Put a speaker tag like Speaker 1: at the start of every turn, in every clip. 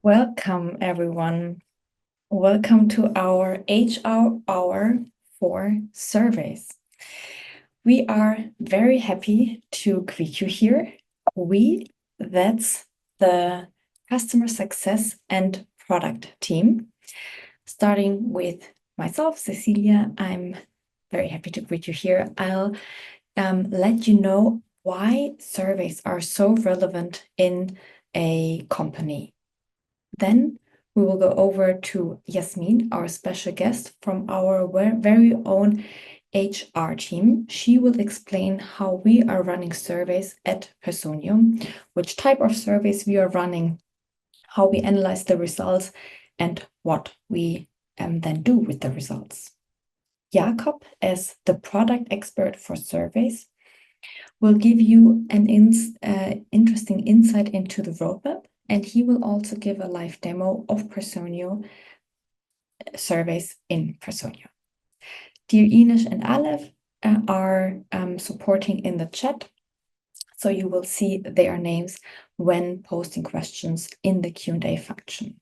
Speaker 1: Welcome, everyone. Welcome to our HR Hour for surveys. We are very happy to greet you here. That's the customer success and product team. Starting with myself, Cecilia, I'm very happy to greet you here. I'll let you know why surveys are so relevant in a company. Then we will go over to Yasmin, our special guest from our very own HR team. She will explain how we are running surveys at Personio, which type of surveys we are running, how we analyze the results, and what we then do with the results. Jakob, as the product expert for surveys, will give you an interesting insight into the roadmap, and he will also give a live demo of Personio surveys in Personio. Dear Ines and Aleph are supporting in the chat, so you will see their names when posting questions in the Q&A function.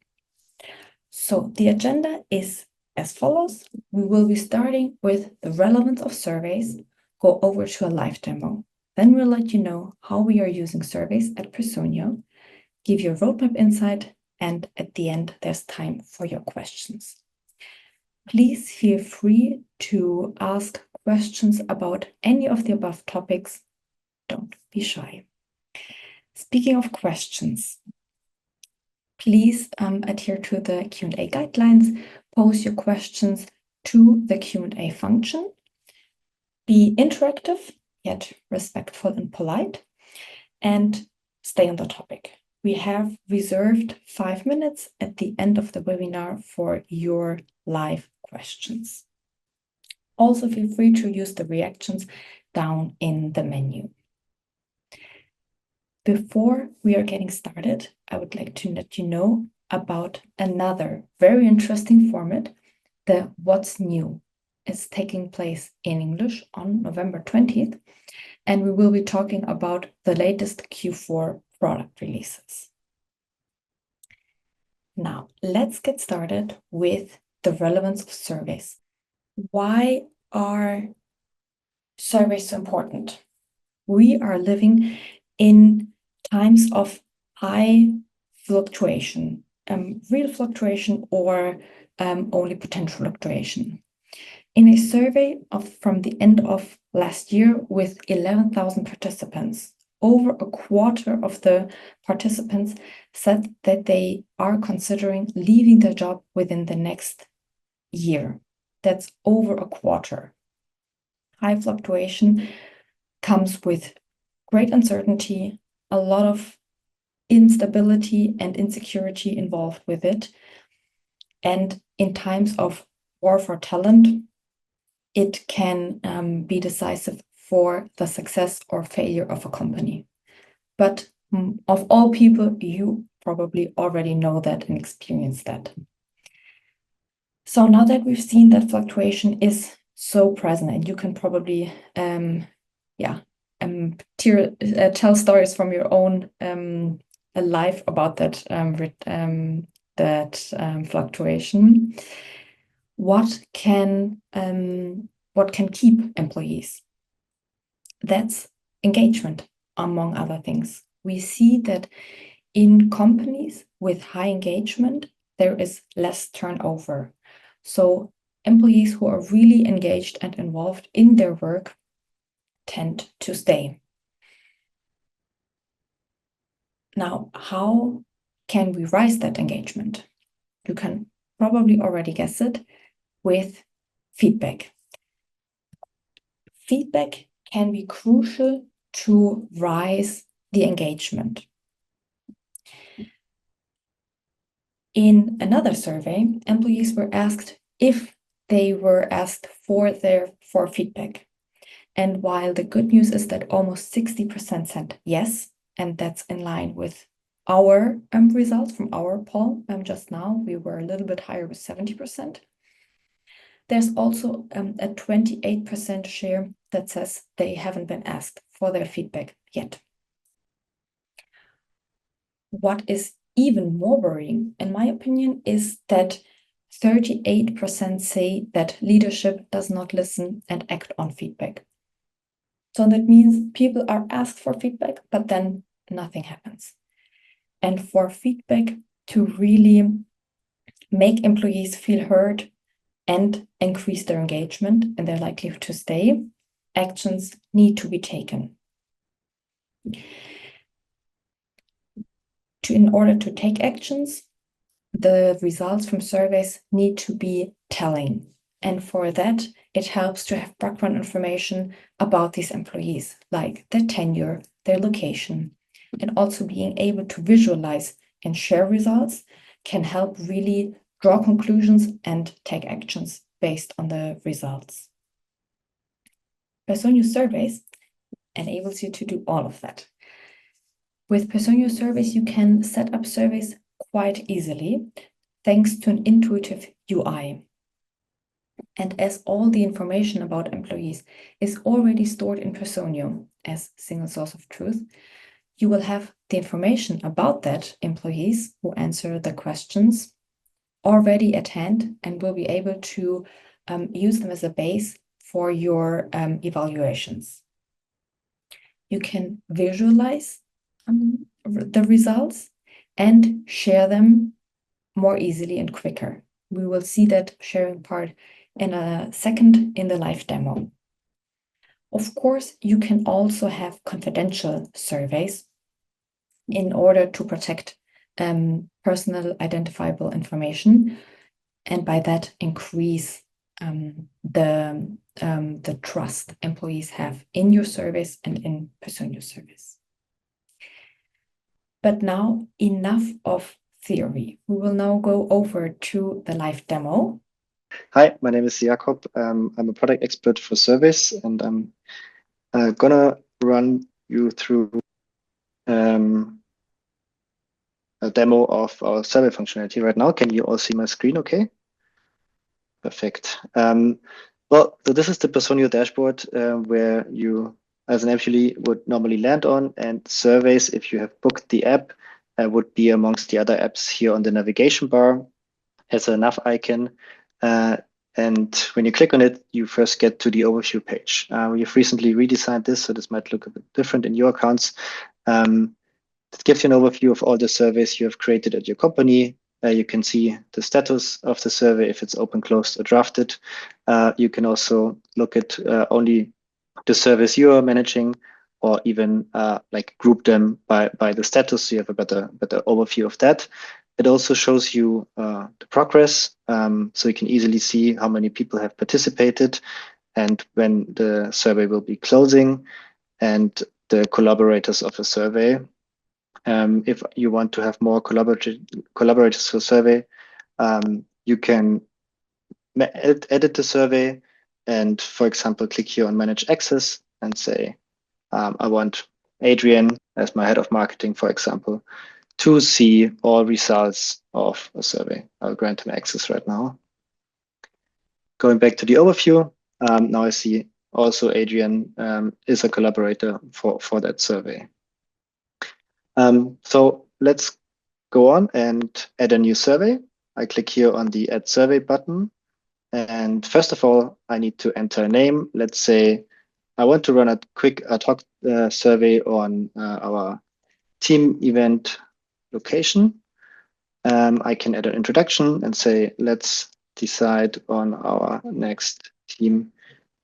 Speaker 1: So the agenda is as follows. We will be starting with the relevance of surveys, go over to a live demo. Then we'll let you know how we are using surveys at Personio, give you a roadmap insight, and at the end, there's time for your questions. Please feel free to ask questions about any of the above topics. Don't be shy. Speaking of questions, please adhere to the Q&A guidelines, pose your questions to the Q&A function, be interactive, yet respectful and polite, and stay on the topic. We have reserved 5 minutes at the end of the webinar for your live questions. Also, feel free to use the reactions down in the menu. Before we are getting started, I would like to let you know about another very interesting format, the What's New. It's taking place in English on November 20th, and we will be talking about the latest Q4 product releases. Now, let's get started with the relevance of surveys. Why are surveys so important? We are living in times of high fluctuation, real fluctuation or only potential fluctuation. In a survey from the end of last year with 11,000 participants, over a quarter of the participants said that they are considering leaving their job within the next year. That's over a quarter. High fluctuation comes with great uncertainty, a lot of instability and insecurity involved with it. And in times of war for talent, it can be decisive for the success or failure of a company. But of all people, you probably already know that and experience that. So now that we've seen that fluctuation is so present, and you can probably tell stories from your own life about that fluctuation. What can keep employees? That's engagement, among other things. We see that in companies with high engagement, there is less turnover. So employees who are really engaged and involved in their work tend to stay. Now, how can we rise that engagement? You can probably already guess it with feedback. Feedback can be crucial to rise the engagement. In another survey, employees were asked if they were asked for feedback. And while the good news is that almost 60% said yes, and that's in line with our results from our poll just now, we were a little bit higher with 70%. There's also a 28% share that says they haven't been asked for their feedback yet. What is even more worrying, in my opinion, is that 38% say that leadership does not listen and act on feedback. So that means people are asked for feedback, but then nothing happens. And for feedback to really make employees feel heard and increase their engagement and their likelihood to stay, actions need to be taken. In order to take actions, the results from surveys need to be telling. And for that, it helps to have background information about these employees, like their tenure, their location, and also being able to visualize and share results can help really draw conclusions and take actions based on the results. Personio surveys enables you to do all of that. With Personio surveys, you can set up surveys quite easily thanks to an intuitive UI. And as all the information about employees is already stored in Personio as single source of truth, you will have the information about that employees who answer the questions already at hand and will be able to use them as a base for your evaluations. You can visualize the results and share them more easily and quicker. We will see that sharing part in a second in the live demo. Of course, you can also have confidential surveys in order to protect personal identifiable information, and by that increase the trust employees have in your service and in Personio service. But now enough of theory. We will now go over to the live demo.
Speaker 2: Hi, my name is Jakob. I'm a product expert for surveys, and I'm gonna run you through a demo of our survey functionality right now. Can you all see my screen okay? Perfect. Well, so this is the Personio dashboard where you, as an employee, would normally land on, and surveys, if you have booked the app, would be amongst the other apps here on the navigation bar as a nav icon. And when you click on it, you first get to the overview page. We've recently redesigned this, so this might look a bit different in your accounts. It gives you an overview of all the surveys you have created at your company. You can see the status of the survey, if it's open, closed, or drafted. You can also look at only the surveys you are managing, or even like group them by the status, so you have a better overview of that. It also shows you the progress, so you can easily see how many people have participated and when the survey will be closing, and the collaborators of the survey. If you want to have more collaborators for survey, you can edit the survey and, for example, click here on Manage Access and say, I want Adrian as my head of marketing, for example, to see all results of a survey. I'll grant him access right now. Going back to the overview, now I see also Adrian is a collaborator for that survey. So let's go on and add a new survey. I click here on the Add Survey button. And first of all, I need to enter a name. Let's say I want to run a quick ad hoc survey on our team event location. I can add an introduction and say, let's decide on our next team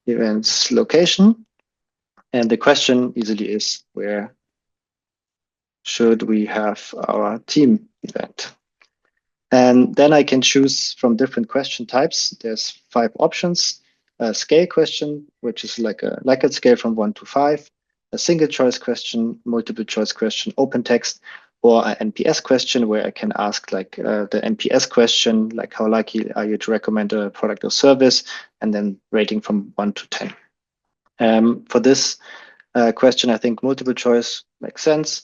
Speaker 2: events location. And the question easily is, where should we have our team event? And then I can choose from different question types. There's 5 options: a scale question, which is like a Likert scale from 1 to 5, a single choice question, multiple choice question, open text, or an NPS question, where I can ask like the NPS question, like how likely are you to recommend a product or service, and then rating from 1 to 10. For this question, I think multiple choice makes sense.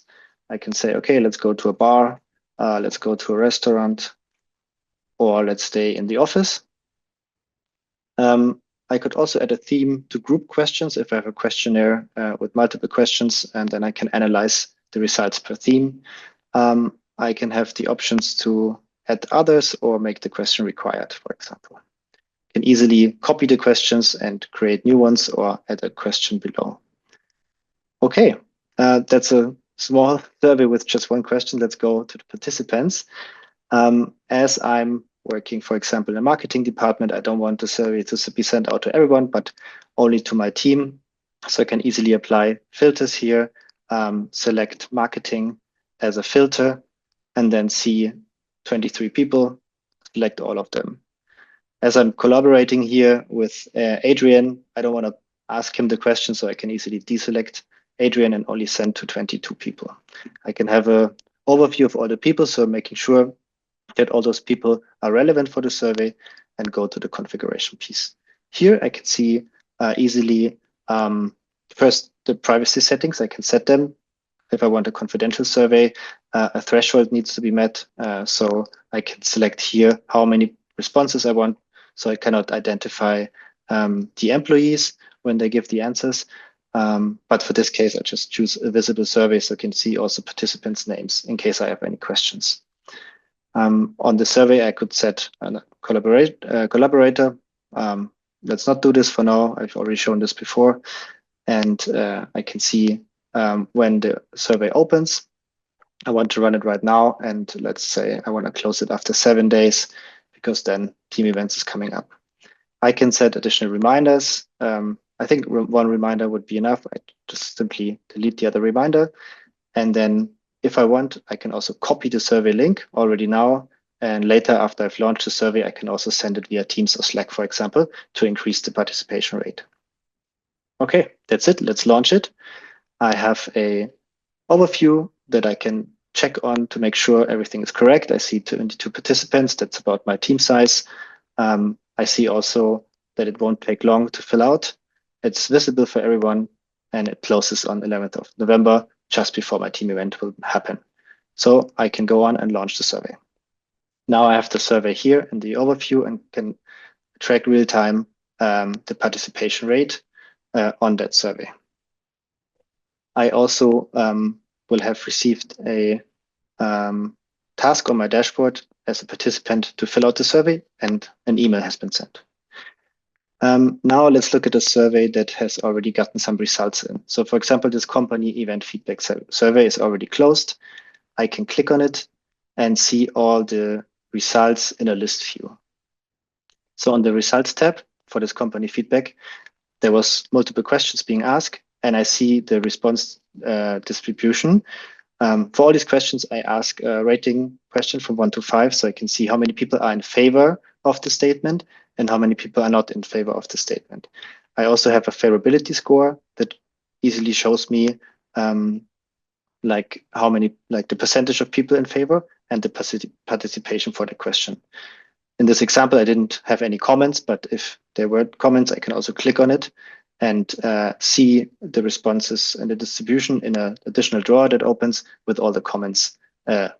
Speaker 2: I can say, okay, let's go to a bar, let's go to a restaurant, or let's stay in the office. I could also add a theme to group questions if I have a questionnaire with multiple questions, and then I can analyze the results per theme. I can have the options to add others or make the question required, for example. I can easily copy the questions and create new ones or add a question below. Okay, that's a small survey with just one question. Let's go to the participants. As I'm working, for example, in a marketing department, I don't want the survey to be sent out to everyone, but only to my team. So I can easily apply filters here, select marketing as a filter, and then see 23 people, select all of them. As I'm collaborating here with Adrian, I don't want to ask him the question, so I can easily deselect Adrian and only send to 22 people. I can have an overview of all the people, so making sure that all those people are relevant for the survey and go to the configuration piece. Here I can see easily first the privacy settings. I can set them. If I want a confidential survey, a threshold needs to be met. So I can select here how many responses I want. So I cannot identify the employees when they give the answers. But for this case, I just choose a visible survey so I can see also participants' names in case I have any questions. On the survey, I could set a collaborator. Let's not do this for now. I've already shown this before. And I can see when the survey opens. I want to run it right now. And let's say I want to close it after 7 days because then team events is coming up. I can set additional reminders. I think one reminder would be enough. I just simply delete the other reminder. And then if I want, I can also copy the survey link already now. And later, after I've launched the survey, I can also send it via Teams or Slack, for example, to increase the participation rate. Okay, that's it. Let's launch it. I have a overview that I can check on to make sure everything is correct. I see 22 participants. That's about my team size. I see also that it won't take long to fill out. It's visible for everyone, and it closes on 11th of November, just before my team event will happen. So I can go on and launch the survey. Now I have the survey here in the overview and can track real time the participation rate on that survey. I also will have received a task on my dashboard as a participant to fill out the survey, and an email has been sent. Now let's look at a survey that has already gotten some results in. So for example, this company event feedback survey is already closed. I can click on it and see all the results in a list view. So on the results tab for this company feedback, there was multiple questions being asked, and I see the response distribution. For all these questions, I ask a rating question from 1 to 5, so I can see how many people are in favor of the statement and how many people are not in favor of the statement. I also have a favorability score that easily shows me like how many, like the percentage of people in favor and the participation for the question. In this example, I didn't have any comments, but if there were comments, I can also click on it and see the responses and the distribution in an additional drawer that opens with all the comments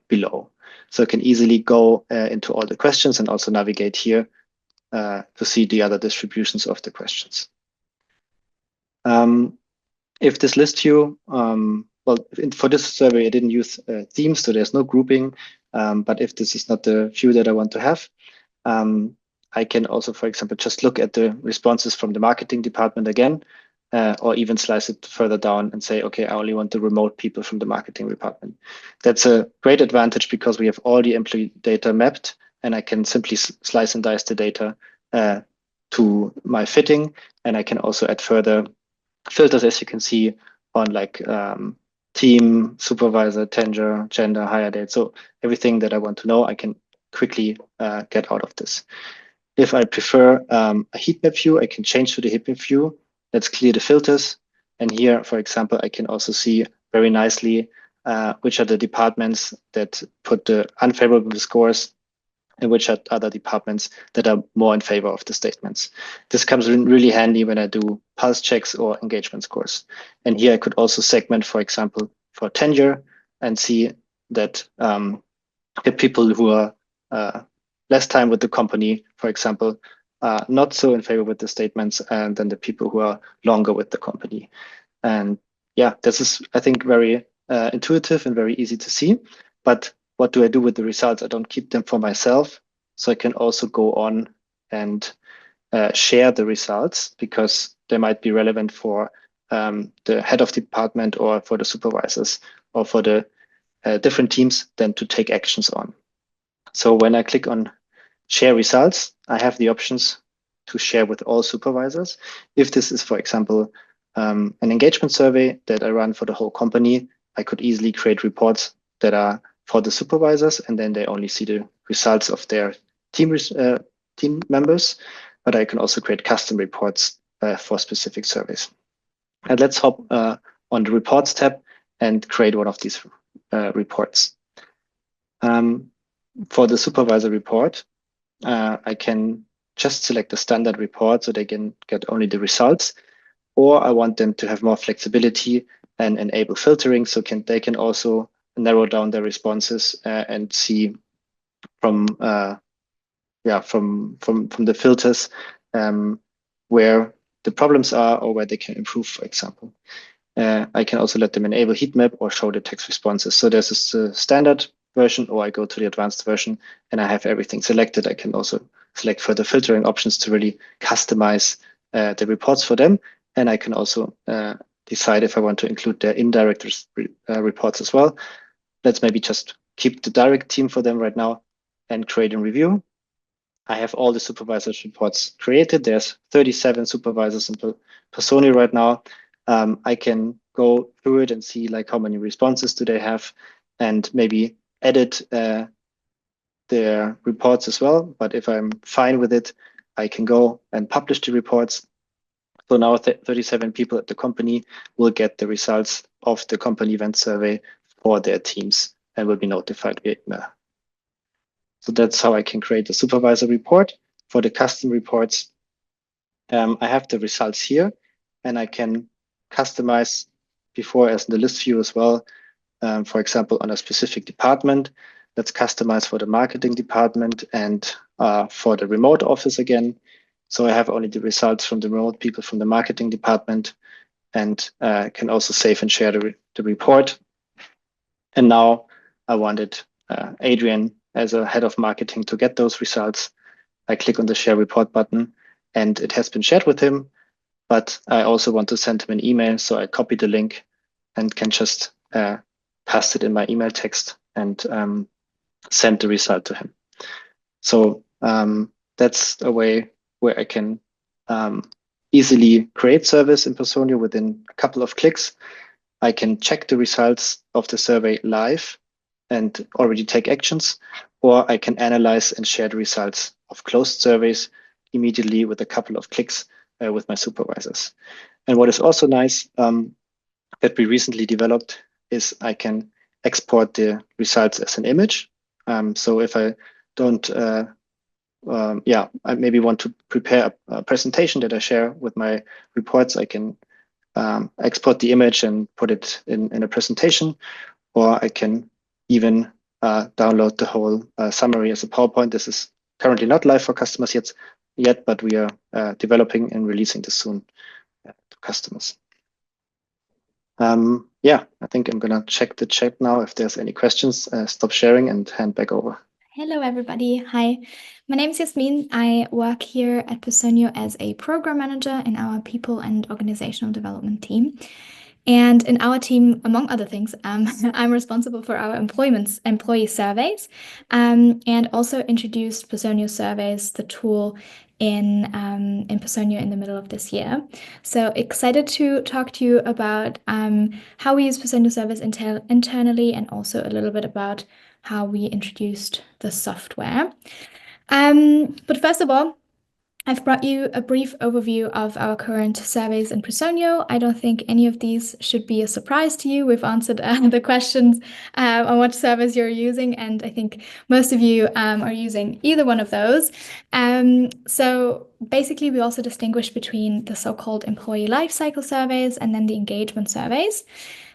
Speaker 2: below. So I can easily go into all the questions and also navigate here to see the other distributions of the questions. If this list view, well, for this survey, I didn't use themes, so there's no grouping. But if this is not the view that I want to have, I can also, for example, just look at the responses from the marketing department again, or even slice it further down and say, okay, I only want the remote people from the marketing department. That's a great advantage because we have all the employee data mapped, and I can simply slice and dice the data to my fitting, and I can also add further filters, as you can see, on like team, supervisor, tenure, gender, hire date. So everything that I want to know, I can quickly get out of this. If I prefer a heat map view, I can change to the heat map view. Let's clear the filters. And here, for example, I can also see very nicely which are the departments that put the unfavorable scores and which are other departments that are more in favor of the statements. This comes in really handy when I do pulse checks or engagement scores. And here I could also segment, for example, for tenure and see that the people who are less time with the company, for example, not so in favor with the statements, and then the people who are longer with the company. And yeah, this is, I think, very intuitive and very easy to see. But what do I do with the results? I don't keep them for myself. So I can also go on and share the results because they might be relevant for the head of department or for the supervisors or for the different teams then to take actions on. So when I click on share results, I have the options to share with all supervisors. If this is, for example, an engagement survey that I run for the whole company, I could easily create reports that are for the supervisors, and then they only see the results of their team members. But I can also create custom reports for specific surveys. And let's hop on the reports tab and create one of these reports. For the supervisor report, I can just select the standard report so they can get only the results, or I want them to have more flexibility and enable filtering so they can also narrow down their responses and see from the filters where the problems are or where they can improve, for example. I can also let them enable heat map or show the text responses. So there's a standard version, or I go to the advanced version and I have everything selected. I can also select further filtering options to really customize the reports for them. And I can also decide if I want to include their indirect reports as well. Let's maybe just keep the direct team for them right now and create and review. I have all the supervisors reports created. There's 37 supervisors in Personio right now. I can go through it and see like how many responses do they have and maybe edit their reports as well. But if I'm fine with it, I can go and publish the reports. So now 37 people at the company will get the results of the company event survey for their teams and will be notified via email. So that's how I can create a supervisor report. For the custom reports, I have the results here, and I can customize before as in the list view as well. For example, on a specific department, let's customize for the marketing department and for the remote office again. So I have only the results from the remote people from the marketing department and can also save and share the report. And now I wanted Adrian as a head of marketing to get those results. I click on the share report button and it has been shared with him, but I also want to send him an email. So I copy the link and can just paste it in my email text and send the result to him. So that's a way where I can easily create service in Personio within a couple of clicks. I can check the results of the survey live and already take actions, or I can analyze and share the results of closed surveys immediately with a couple of clicks with my supervisors. And what is also nice that we recently developed is I can export the results as an image. So if I don't, I maybe want to prepare a presentation that I share with my reports, I can export the image and put it in a presentation, or I can even download the whole summary as a PowerPoint. This is currently not live for customers yet, but we are developing and releasing this soon to customers. I think I'm gonna check the chat now if there's any questions. Stop sharing and hand back over.
Speaker 3: Hello, everybody. Hi, my name is Yasmin. I work here at Personio as a program manager in our people and organizational development team. And in our team, among other things, I'm responsible for our employee surveys, and also introduced Personio Surveys, the tool in Personio in the middle of this year. So excited to talk to you about how we use Personio Surveys internally, and also a little bit about how we introduced the software. But first of all, I've brought you a brief overview of our current surveys in Personio. I don't think any of these should be a surprise to you. We've answered the questions on what surveys you're using, and I think most of you are using either one of those. So basically, we also distinguish between the so-called employee lifecycle surveys and then the engagement surveys.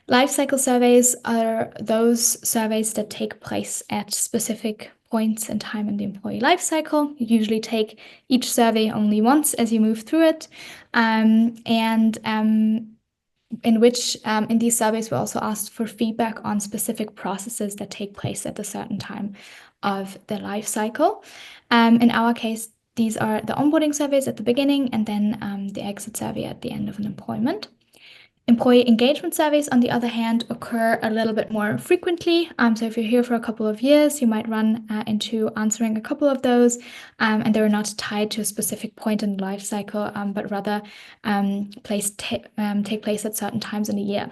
Speaker 3: Lifecycle surveys are those surveys that take place at specific points in time in the employee lifecycle. You usually take each survey only once as you move through it. in which in these surveys we also asked for feedback on specific processes that take place at a certain time of the life cycle. In our case, these are the onboarding surveys at the beginning and then the exit survey at the end of an employment. Employee engagement surveys, on the other hand, occur a little bit more frequently. So if you're here for a couple of years, you might run into answering a couple of those, and they're not tied to a specific point in the life cycle, but rather take place at certain times in a year.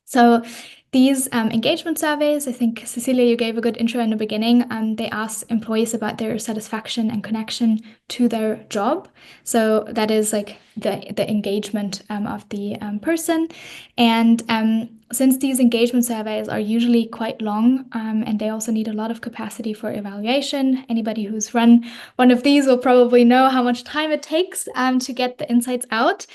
Speaker 3: So these engagement surveys, I think, Cecilia, you gave a good intro in the beginning. They ask employees about their satisfaction and connection to their job. So that is like the engagement of the person. And since these engagement surveys are usually quite long and they also need a lot of capacity for evaluation, anybody who's run one of these will probably know how much time it takes to get the insights out.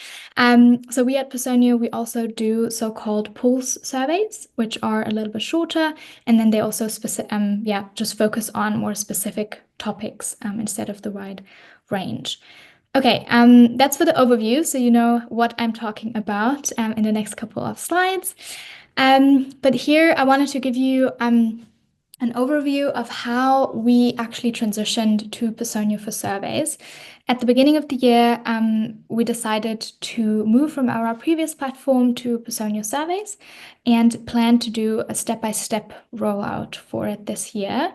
Speaker 3: So we at Personio, we also do so-called pulse surveys, which are a little bit shorter, and then they also just focus on more specific topics instead of the wide range. Okay, that's for the overview, so you know what I'm talking about in the next couple of slides. But here I wanted to give you an overview of how we actually transitioned to Personio for surveys. At the beginning of the year, we decided to move from our previous platform to Personio surveys and plan to do a step-by-step rollout for it this year.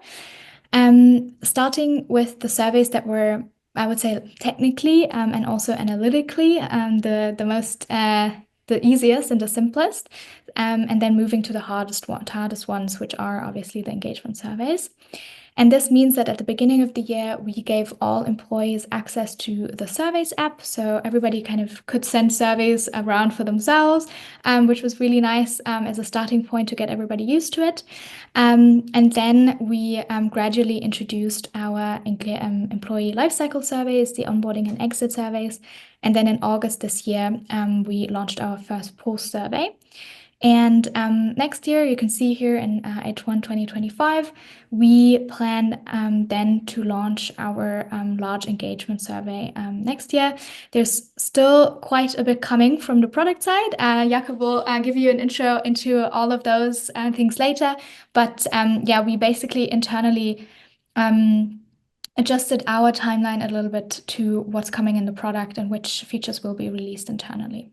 Speaker 3: Starting with the surveys that were, I would say, technically and also analytically the easiest and the simplest, and then moving to the hardest ones, which are obviously the engagement surveys. And this means that at the beginning of the year, we gave all employees access to the surveys app. So everybody kind of could send surveys around for themselves, which was really nice as a starting point to get everybody used to it. And then we gradually introduced our employee lifecycle surveys, the onboarding and exit surveys. And then in August this year, we launched our first pulse survey. And next year, you can see here in H1 2025, we plan then to launch our large engagement survey next year. There's still quite a bit coming from the product side. Jakob will give you an intro into all of those things later. But yeah, we basically internally adjusted our timeline a little bit to what's coming in the product and which features will be released internally.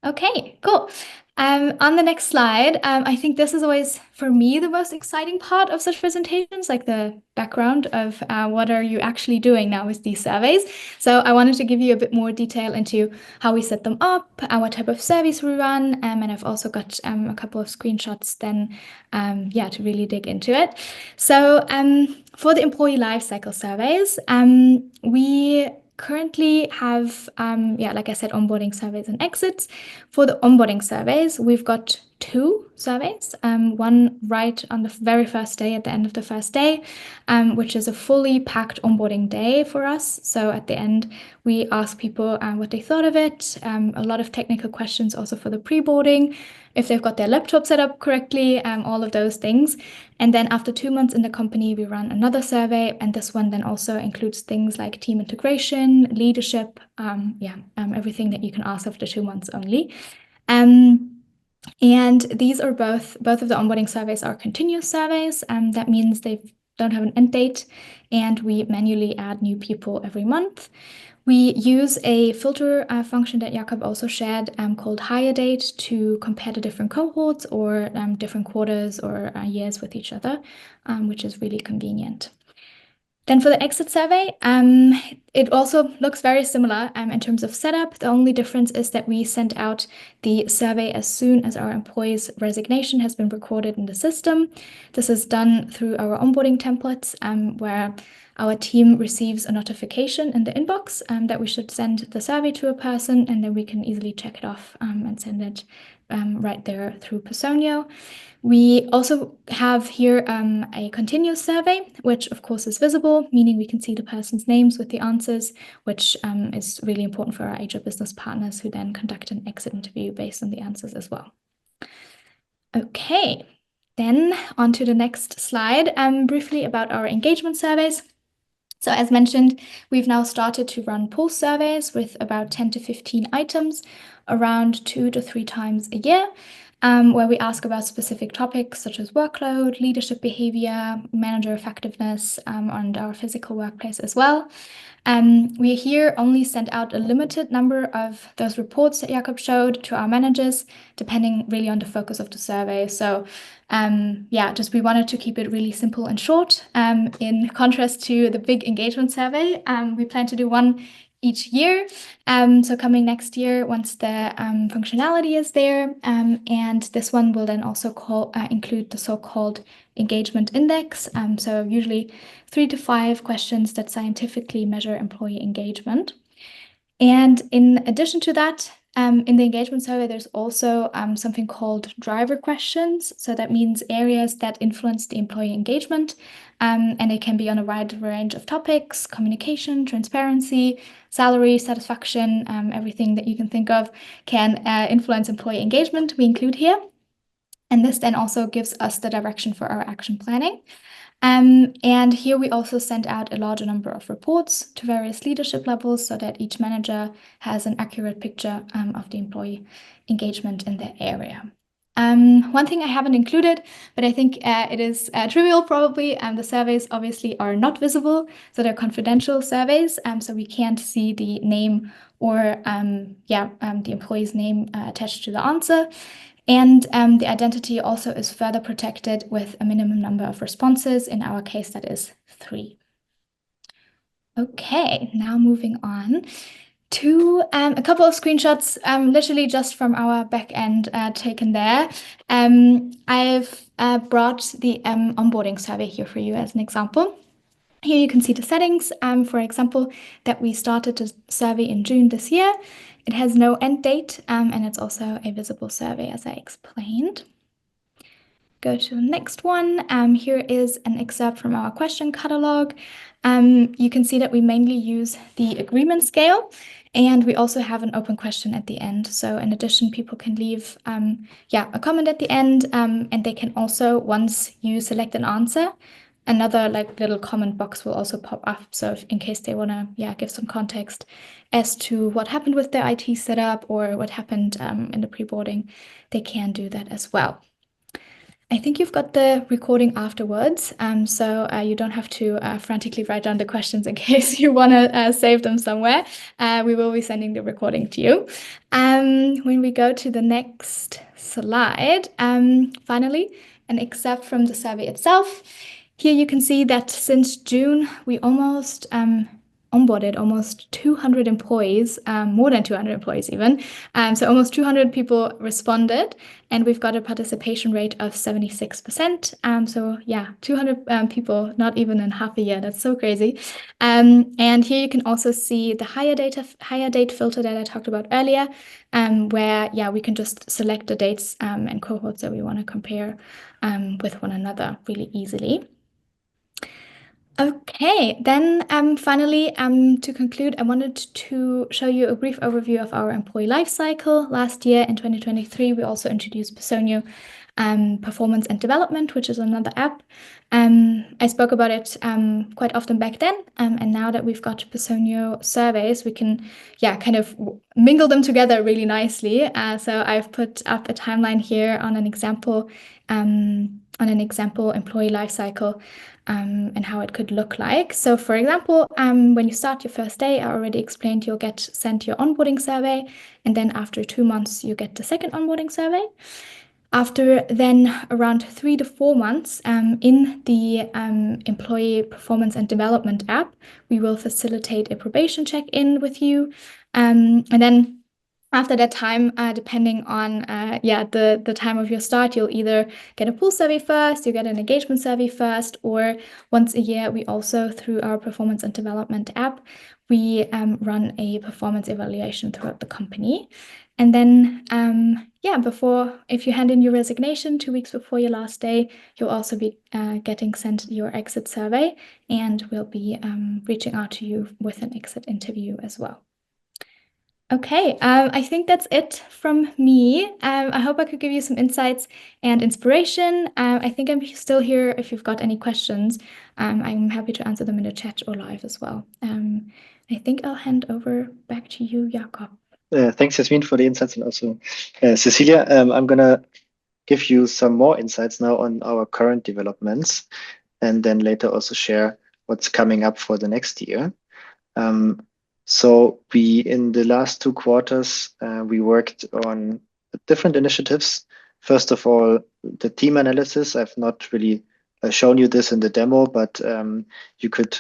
Speaker 3: Okay, cool. On the next slide, I think this is always, for me, the most exciting part of such presentations, like the background of what are you actually doing now with these surveys. So I wanted to give you a bit more detail into how we set them up, what type of surveys we run, and I've also got a couple of screenshots then, to really dig into it. So for the employee lifecycle surveys, we currently have, like I said, onboarding surveys and exits. For the onboarding surveys, we've got 2 surveys, one right on the very first day, at the end of the first day, which is a fully packed onboarding day for us. So at the end, we ask people what they thought of it, a lot of technical questions also for the pre-boarding, if they've got their laptop set up correctly, all of those things. And then after 2 months in the company, we run another survey, and this one then also includes things like team integration, leadership, everything that you can ask after 2 months only. And these are both of the onboarding surveys are continuous surveys. That means they don't have an end date, and we manually add new people every month. We use a filter function that Jakob also shared called hire date to compare the different cohorts or different quarters or years with each other, which is really convenient. Then for the exit survey, it also looks very similar in terms of setup. The only difference is that we send out the survey as soon as our employee's resignation has been recorded in the system. This is done through our onboarding templates, where our team receives a notification in the inbox that we should send the survey to a person, and then we can easily check it off and send it right there through Personio. We also have here a continuous survey, which of course is visible, meaning we can see the person's names with the answers, which is really important for our HR business partners who then conduct an exit interview based on the answers as well. Okay, then on to the next slide, briefly about our engagement surveys. So as mentioned, we've now started to run pulse surveys with about 10 to 15 items around 2 to 3 times a year, where we ask about specific topics such as workload, leadership behavior, manager effectiveness, and our physical workplace as well. We here only sent out a limited number of those reports that Jakob showed to our managers, depending really on the focus of the survey. So just we wanted to keep it really simple and short. In contrast to the big engagement survey, we plan to do one each year. So coming next year, once the functionality is there, and this one will then also include the so-called engagement index. So usually 3 to 5 questions that scientifically measure employee engagement. And in addition to that, in the engagement survey, there's also something called driver questions. So that means areas that influence the employee engagement. And it can be on a wide range of topics: communication, transparency, salary, satisfaction, everything that you can think of can influence employee engagement, we include here. And this then also gives us the direction for our action planning. And here we also send out a larger number of reports to various leadership levels so that each manager has an accurate picture of the employee engagement in their area. One thing I haven't included, but I think it is trivial probably, the surveys obviously are not visible, so they're confidential surveys, so we can't see the name or the employee's name attached to the answer. And the identity also is further protected with a minimum number of responses. In our case, that is 3. Okay, now moving on to a couple of screenshots, literally just from our back end taken there. I've brought the onboarding survey here for you as an example. Here you can see the settings, for example, that we started the survey in June this year. It has no end date, and it's also a visible survey, as I explained. Go to the next one. Here is an excerpt from our question catalog. You can see that we mainly use the agreement scale, and we also have an open question at the end. So in addition, people can leave a comment at the end, and they can also, once you select an answer, another little comment box will also pop up. So in case they want to give some context as to what happened with their IT setup or what happened in the pre-boarding, they can do that as well. I think you've got the recording afterwards, so you don't have to frantically write down the questions in case you want to save them somewhere. We will be sending the recording to you. When we go to the next slide, finally, an excerpt from the survey itself. Here you can see that since June, we almost onboarded almost 200 employees, more than 200 employees even. So almost 200 people responded, and we've got a participation rate of 76%. 200 people, not even in half a year. That's so crazy. And here you can also see the hire date filter that I talked about earlier, where we can just select the dates and cohorts that we want to compare with one another really easily. Okay, then finally, to conclude, I wanted to show you a brief overview of our employee life cycle. Last year in 2023, we also introduced Personio Performance and Development, which is another app. I spoke about it quite often back then, and now that we've got Personio surveys, we can kind of mingle them together really nicely. So I've put up a timeline here on an example employee life cycle. And how it could look like. So for example, when you start your first day, I already explained you'll get sent your onboarding survey, and then after 2 months, you get the second onboarding survey. After then around 3 to 4 months, in the employee performance and development app, we will facilitate a probation check-in with you. And then after that time, depending on the time of your start, you'll either get a pulse survey first, you get an engagement survey first, or once a year, we also, through our performance and development app, we run a performance evaluation throughout the company. And then, if you hand in your resignation 2 weeks before your last day, you'll also be getting sent your exit survey, and we'll be reaching out to you with an exit interview as well. Okay, I think that's it from me. I hope I could give you some insights and inspiration. I think I'm still here if you've got any questions. I'm happy to answer them in the chat or live as well. I think I'll hand over back to you, Jakob.
Speaker 2: Thanks, Yasmin, for the insights, and also Cecilia. I'm going to give you some more insights now on our current developments, and then later also share what's coming up for the next year. So in the last 2 quarters, we worked on different initiatives. First of all, the team analysis. I've not really shown you this in the demo, but you could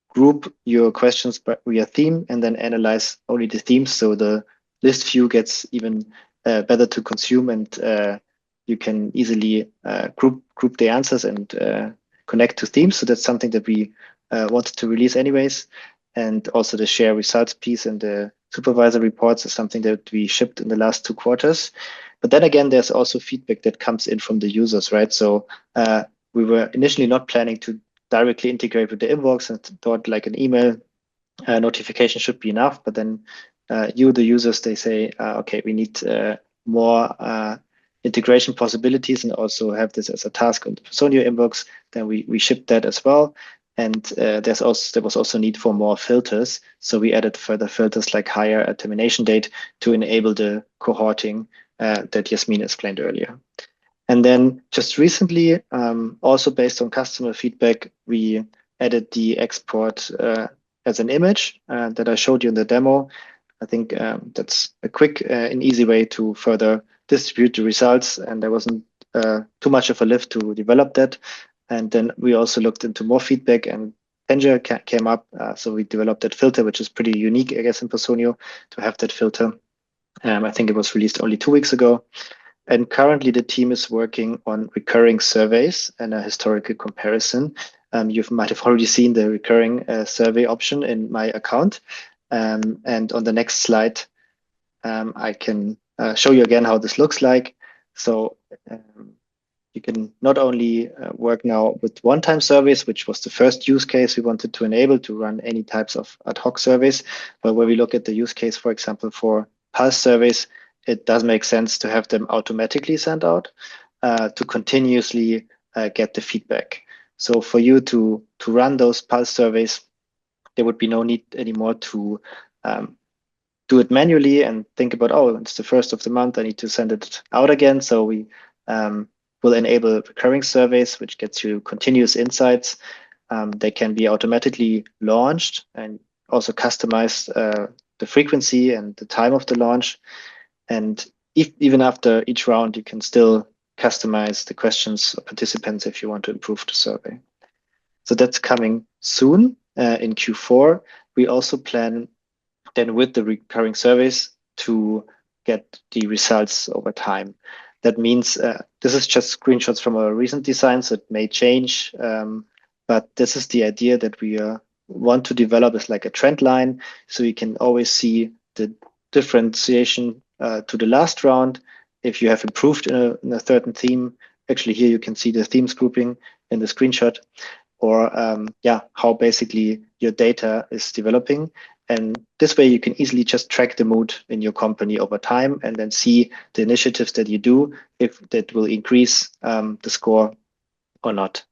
Speaker 2: group your questions via theme and then analyze only the themes. So the list view gets even better to consume, and you can easily group the answers and connect to themes. So that's something that we wanted to release anyways. And also the share results piece and the supervisor reports is something that we shipped in the last 2 quarters. But then again, there's also feedback that comes in from the users, right? So we were initially not planning to directly integrate with the inbox and thought like an email notification should be enough. But then the users, they say, okay, we need more integration possibilities and also have this as a task on the Personio inbox. Then we shipped that as well. And there was also need for more filters. So we added further filters like hire a termination date to enable the cohorting that Yasmin explained earlier. And then just recently, also based on customer feedback, we added the export as an image that I showed you in the demo. I think that's a quick and easy way to further distribute the results, and there wasn't too much of a lift to develop that. And then we also looked into more feedback, and Tanger came up, so we developed that filter, which is pretty unique, I guess, in Personio to have that filter. I think it was released only 2 weeks ago. And currently the team is working on recurring surveys and a historical comparison. You might have already seen the recurring survey option in my account. And on the next slide, I can show you again how this looks like. So you can not only work now with one-time surveys, which was the first use case we wanted to enable to run any types of ad hoc surveys, but when we look at the use case, for example, for pulse surveys, it does make sense to have them automatically sent out to continuously get the feedback. So for you to run those pulse surveys, there would be no need anymore to do it manually and think about, oh, it's the first of the month, I need to send it out again. So we will enable recurring surveys, which gets you continuous insights. They can be automatically launched and also customize the frequency and the time of the launch. And even after each round, you can still customize the questions of participants if you want to improve the survey. So that's coming soon in Q4. We also plan then with the recurring surveys to get the results over time. That means this is just screenshots from our recent designs that may change, but this is the idea that we want to develop as like a trend line, so you can always see the differentiation to the last round. If you have improved in a certain theme, actually here you can see the themes grouping in the screenshot, or how basically your data is developing. And this way you can easily just track the mood in your company over time and then see the initiatives that you do, if that will increase the score or not.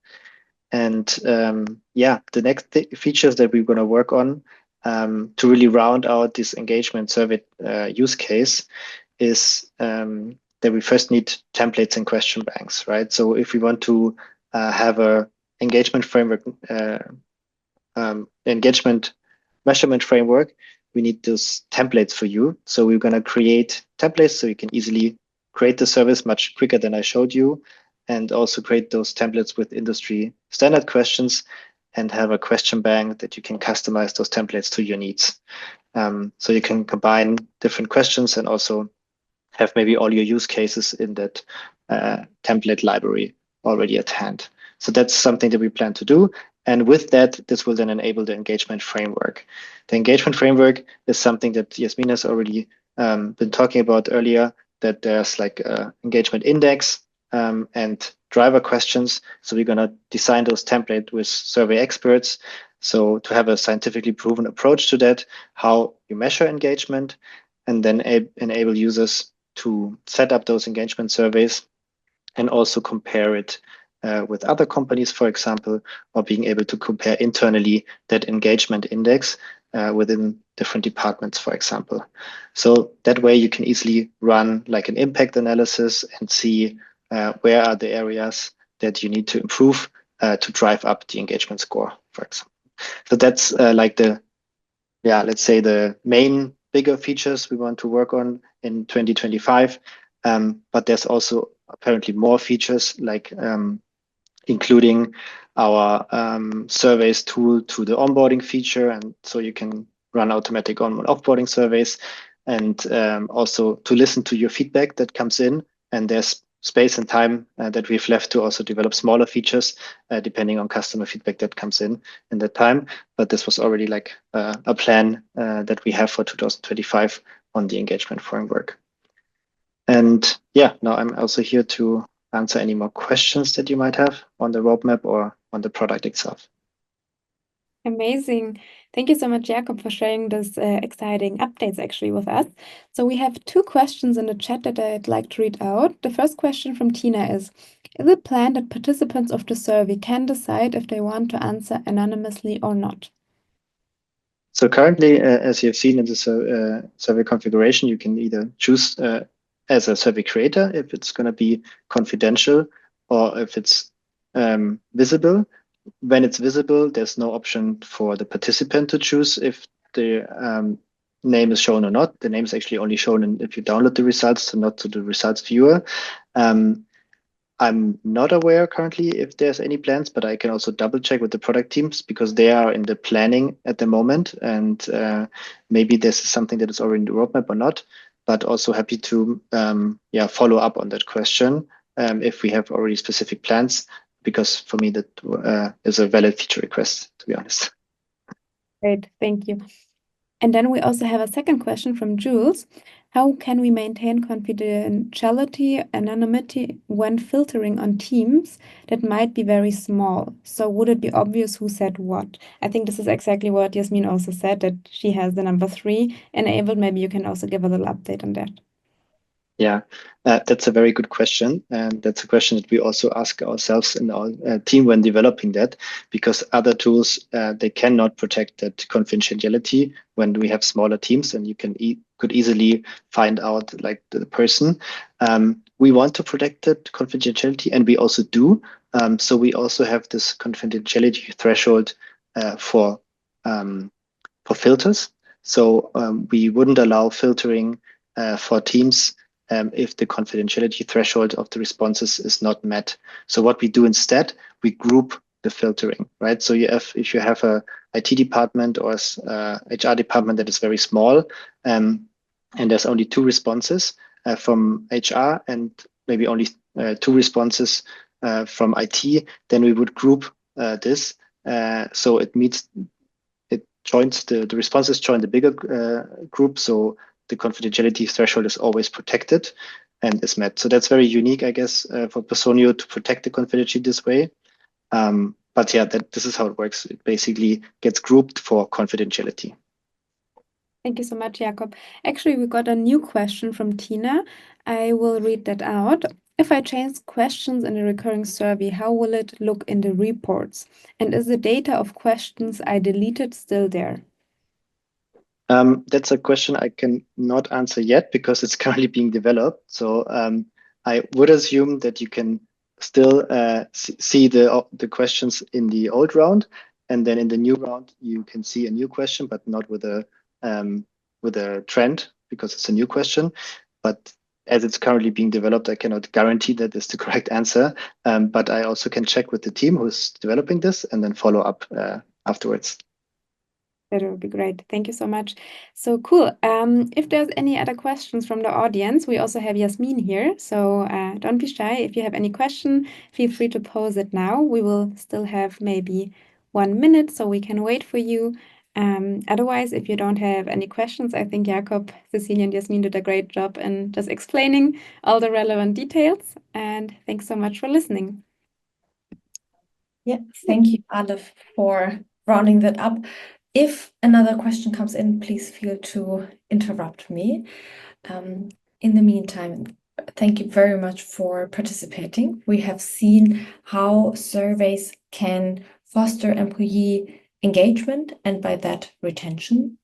Speaker 2: And the next features that we're going to work on to really round out this engagement survey use case is that we first need templates and question banks, right? So if we want to have a engagement framework, engagement measurement framework, we need those templates for you. So we're going to create templates so you can easily create the service much quicker than I showed you, and also create those templates with industry standard questions and have a question bank that you can customize those templates to your needs. So you can combine different questions and also have maybe all your use cases in that template library already at hand. So that's something that we plan to do. And with that, this will then enable the engagement framework. The engagement framework is something that Yasmin has already been talking about earlier, that there's like an engagement index and driver questions. So we're going to design those templates with survey experts. So to have a scientifically proven approach to that, how you measure engagement. and then enable users to set up those engagement surveys and also compare it with other companies, for example, or being able to compare internally that engagement index within different departments, for example. So that way you can easily run like an impact analysis and see where are the areas that you need to improve to drive up the engagement score, for example. So that's like let's say the main bigger features we want to work on in 2025. But there's also apparently more features like including our surveys tool to the onboarding feature. And so you can run automatic on and offboarding surveys, and also to listen to your feedback that comes in. And there's space and time that we've left to also develop smaller features depending on customer feedback that comes in that time. But this was already like a plan that we have for 2025 on the engagement framework. And yeah, now I'm also here to answer any more questions that you might have on the roadmap or on the product itself.
Speaker 4: Amazing. Thank you so much, Jakob, for sharing those exciting updates actually with us. So we have two questions in the chat that I'd like to read out. The first question from Tina is it planned that participants of the survey can decide if they want to answer anonymously or not?
Speaker 2: So currently, as you've seen in the survey configuration, you can either choose as a survey creator if it's going to be confidential or if it's visible. When it's visible, there's no option for the participant to choose if the name is shown or not. The name is actually only shown if you download the results, so not to the results viewer. I'm not aware currently if there's any plans, but I can also double check with the product teams because they are in the planning at the moment. And maybe this is something that is already in the roadmap or not, but also happy to follow up on that question if we have already specific plans, because for me that is a valid feature request, to be honest.
Speaker 4: Great, thank you. And then we also have a second question from Jules. How can we maintain confidentiality, anonymity when filtering on teams that might be very small? So would it be obvious who said what? I think this is exactly what Yasmin also said, that she has the number 3 enabled. Maybe you can also give a little update on that.
Speaker 2: Yeah, that's a very good question. And that's a question that we also ask ourselves in our team when developing that, because other tools, they cannot protect that confidentiality when we have smaller teams, and you could easily find out like the person. We want to protect that confidentiality, and we also do. So we also have this confidentiality threshold for filters. So we wouldn't allow filtering for teams if the confidentiality threshold of the responses is not met. So what we do instead, we group the filtering, right? So if you have a IT department or HR department that is very small, and there's only 2 responses from HR and maybe only 2 responses from IT, then we would group this. So it joins the responses join the bigger group. So the confidentiality threshold is always protected and is met. So that's very unique, I guess, for Personio to protect the confidentiality this way. But yeah, this is how it works. It basically gets grouped for confidentiality.
Speaker 4: Thank you so much, Jakob. Actually, we got a new question from Tina. I will read that out. If I change questions in a recurring survey, how will it look in the reports? And is the data of questions I deleted still there?
Speaker 2: That's a question I can not answer yet because it's currently being developed. So I would assume that you can still see the questions in the old round, and then in the new round you can see a new question, but not with a trend because it's a new question. But as it's currently being developed, I cannot guarantee that is the correct answer. But I also can check with the team who's developing this and then follow up afterwards.
Speaker 4: That would be great. Thank you so much. So cool. If there's any other questions from the audience, we also have Yasmin here. So don't be shy. If you have any question, feel free to pose it now. We will still have maybe 1 minute, so we can wait for you. Otherwise, if you don't have any questions, I think Jakob, Cecilia, and Yasmin did a great job in just explaining all the relevant details. And thanks so much for listening.
Speaker 1: Yeah, thank you, Aleph, for rounding that up. If another question comes in, please feel to interrupt me. In the meantime, thank you very much for participating. We have seen how surveys can foster employee engagement and by that retention.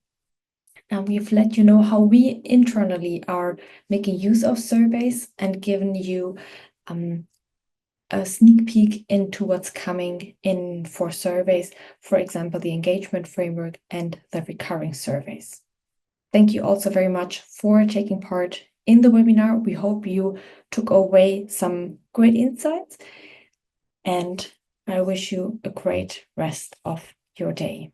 Speaker 1: And we've let you know how we internally are making use of surveys and given you a sneak peek into what's coming in for surveys, for example, the engagement framework and the recurring surveys. Thank you also very much for taking part in the webinar. We hope you took away some great insights, and I wish you a great rest of your day.